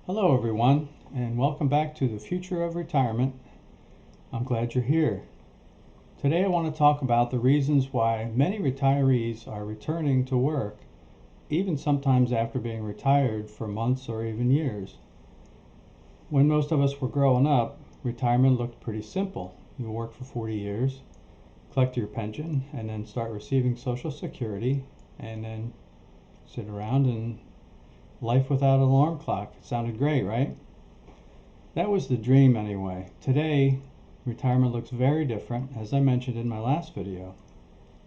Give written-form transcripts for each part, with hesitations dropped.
Hello everyone, and welcome back to the Future of Retirement. I'm glad you're here. Today I want to talk about the reasons why many retirees are returning to work, even sometimes after being retired for months or even years. When most of us were growing up, retirement looked pretty simple. You work for 40 years, collect your pension, and then start receiving Social Security, and then sit around and life without an alarm clock. It sounded great, right? That was the dream anyway. Today, retirement looks very different, as I mentioned in my last video.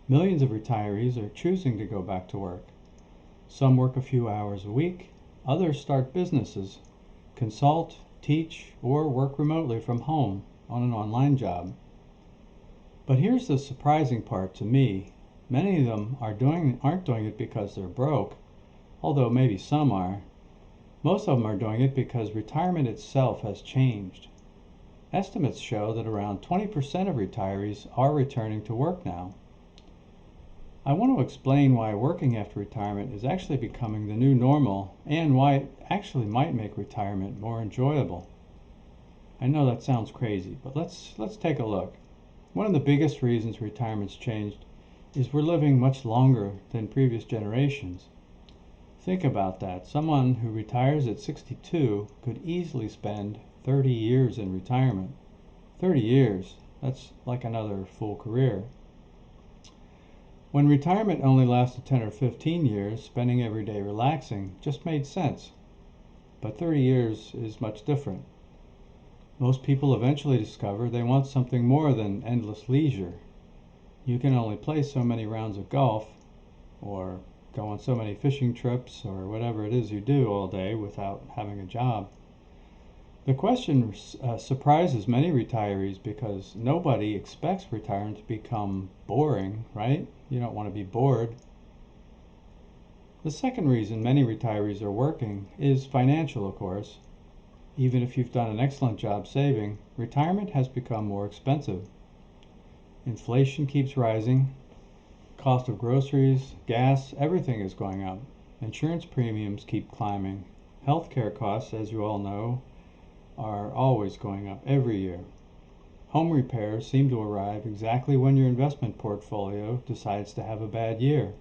Millions of retirees are choosing to go back to work. Some work a few hours a week, others start businesses, consult, teach, or work remotely from home on an online job. But here's the surprising part to me. Many of them aren't doing it because they're broke, although maybe some are. Most of them are doing it because retirement itself has changed. Estimates show that around 20% of retirees are returning to work now. I want to explain why working after retirement is actually becoming the new normal and why it actually might make retirement more enjoyable. I know that sounds crazy, but let's take a look. One of the biggest reasons retirement's changed is we're living much longer than previous generations. Think about that. Someone who retires at 62 could easily spend 30 years in retirement. 30 years, that's like another full career. When retirement only lasted 10 or 15 years, spending every day relaxing just made sense. But 30 years is much different. Most people eventually discover they want something more than endless leisure. You can only play so many rounds of golf, or go on so many fishing trips, or whatever it is you do all day without having a job. The question surprises many retirees because nobody expects retirement to become boring, right? You don't want to be bored. The second reason many retirees are working is financial, of course. Even if you've done an excellent job saving, retirement has become more expensive. Inflation keeps rising. Cost of groceries, gas, everything is going up. Insurance premiums keep climbing. Healthcare costs, as you all know, are always going up every year. Home repairs seem to arrive exactly when your investment portfolio decides to have a bad year.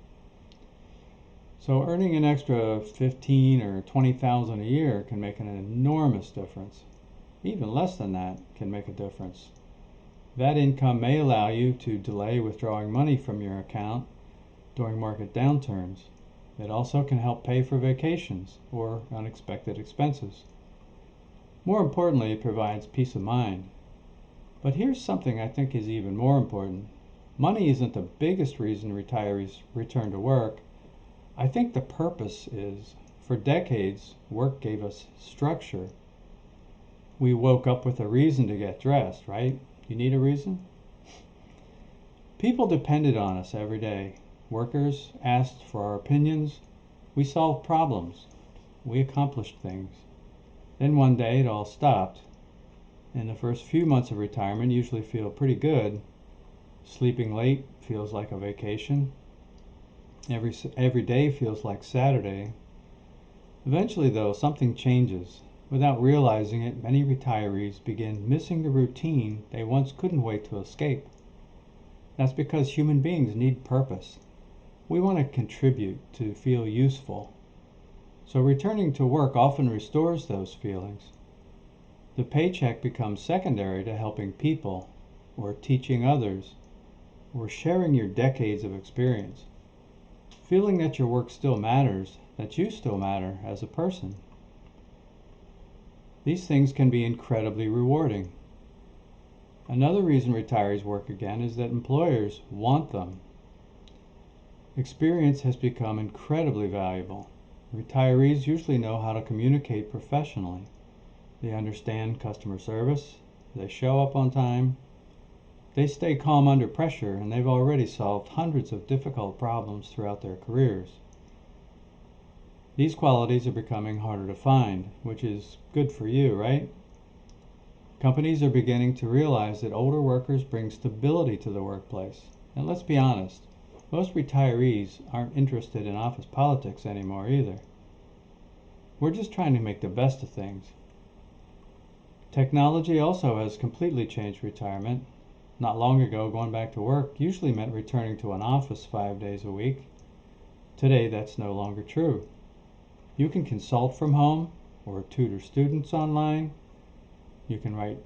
So earning an extra 15 or 20,000 a year can make an enormous difference. Even less than that can make a difference. That income may allow you to delay withdrawing money from your account during market downturns. It also can help pay for vacations or unexpected expenses. More importantly, it provides peace of mind. But here's something I think is even more important. Money isn't the biggest reason retirees return to work. I think the purpose is. For decades, work gave us structure. We woke up with a reason to get dressed, right? You need a reason? People depended on us every day. Workers asked for our opinions. We solved problems. We accomplished things. Then one day it all stopped. And the first few months of retirement usually feel pretty good. Sleeping late feels like a vacation. Every day feels like Saturday. Eventually, though, something changes. Without realizing it, many retirees begin missing the routine they once couldn't wait to escape. That's because human beings need purpose. We want to contribute, to feel useful. So returning to work often restores those feelings. The paycheck becomes secondary to helping people, or teaching others, or sharing your decades of experience. Feeling that your work still matters, that you still matter as a person. These things can be incredibly rewarding. Another reason retirees work again is that employers want them. Experience has become incredibly valuable. Retirees usually know how to communicate professionally. They understand customer service, they show up on time, they stay calm under pressure, and they've already solved hundreds of difficult problems throughout their careers. These qualities are becoming harder to find, which is good for you, right? Companies are beginning to realize that older workers bring stability to the workplace. And let's be honest, most retirees aren't interested in office politics anymore either. We're just trying to make the best of things. Technology also has completely changed retirement. Not long ago, going back to work usually meant returning to an office 5 days a week. Today, that's no longer true. You can consult from home or tutor students online. You can write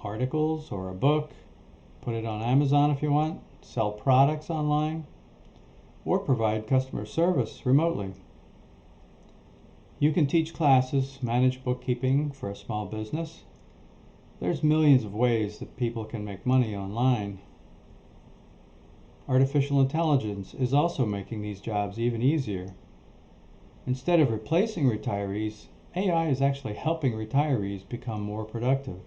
articles or a book, put it on Amazon if you want, sell products online, or provide customer service remotely. You can teach classes, manage bookkeeping for a small business. There's millions of ways that people can make money online. Artificial intelligence is also making these jobs even easier. Instead of replacing retirees, AI is actually helping retirees become more productive.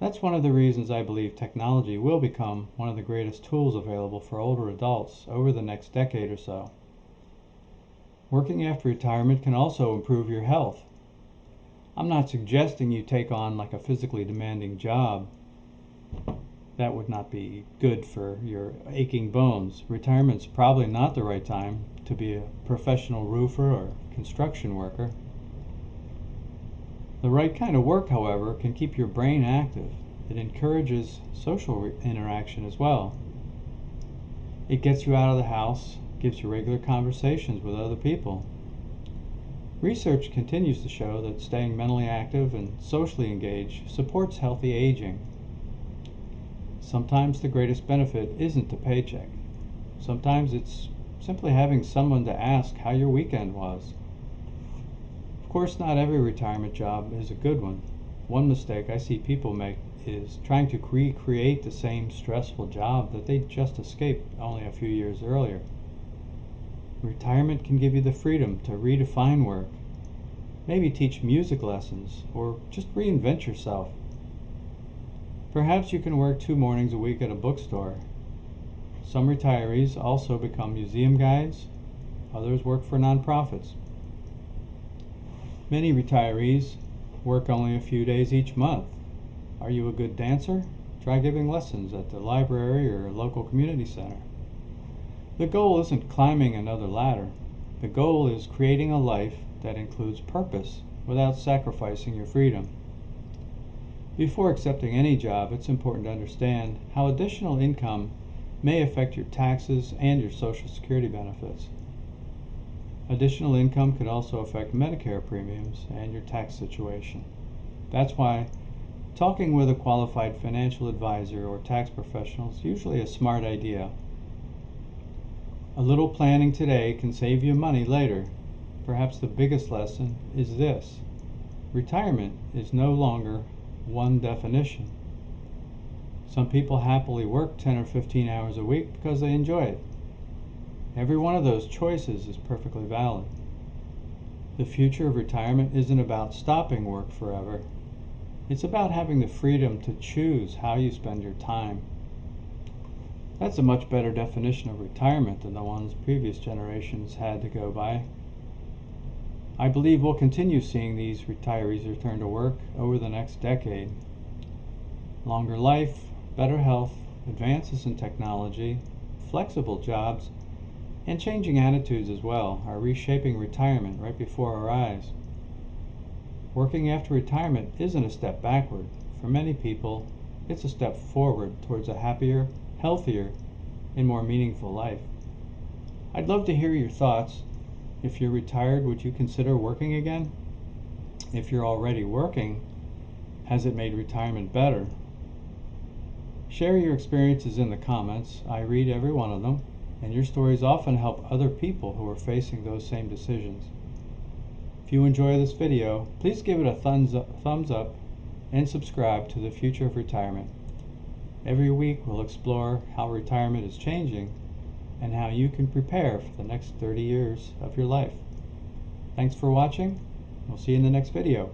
That's one of the reasons I believe technology will become one of the greatest tools available for older adults over the next decade or so. Working after retirement can also improve your health. I'm not suggesting you take on like a physically demanding job. That would not be good for your aching bones. Retirement's probably not the right time to be a professional roofer or construction worker. The right kind of work, however, can keep your brain active. It encourages social interaction as well. It gets you out of the house, gives you regular conversations with other people. Research continues to show that staying mentally active and socially engaged supports healthy aging. Sometimes the greatest benefit isn't the paycheck. Sometimes it's simply having someone to ask how your weekend was. Of course, not every retirement job is a good one. One mistake I see people make is trying to recreate the same stressful job that they just escaped only a few years earlier. Retirement can give you the freedom to redefine work, maybe teach music lessons, or just reinvent yourself. Perhaps you can work 2 mornings a week at a bookstore. Some retirees also become museum guides, others work for nonprofits. Many retirees work only a few days each month. Are you a good dancer? Try giving lessons at the library or local community center. The goal isn't climbing another ladder. The goal is creating a life that includes purpose without sacrificing your freedom. Before accepting any job, it's important to understand how additional income may affect your taxes and your Social Security benefits. Additional income could also affect Medicare premiums and your tax situation. That's why talking with a qualified financial advisor or tax professional is usually a smart idea. A little planning today can save you money later. Perhaps the biggest lesson is this: retirement is no longer one definition. Some people happily work 10 or 15 hours a week because they enjoy it. Every one of those choices is perfectly valid. The future of retirement isn't about stopping work forever. It's about having the freedom to choose how you spend your time. That's a much better definition of retirement than the ones previous generations had to go by. I believe we'll continue seeing these retirees return to work over the next decade. Longer life, better health, advances in technology, flexible jobs, and changing attitudes as well are reshaping retirement right before our eyes. Working after retirement isn't a step backward. For many people, it's a step forward towards a happier, healthier, and more meaningful life. I'd love to hear your thoughts. If you're retired, would you consider working again? If you're already working, has it made retirement better? Share your experiences in the comments. I read every one of them, and your stories often help other people who are facing those same decisions. If you enjoy this video, please give it a thumbs up and subscribe to The Future of Retirement. Every week we'll explore how retirement is changing and how you can prepare for the next 30 years of your life. Thanks for watching. We'll see you in the next video.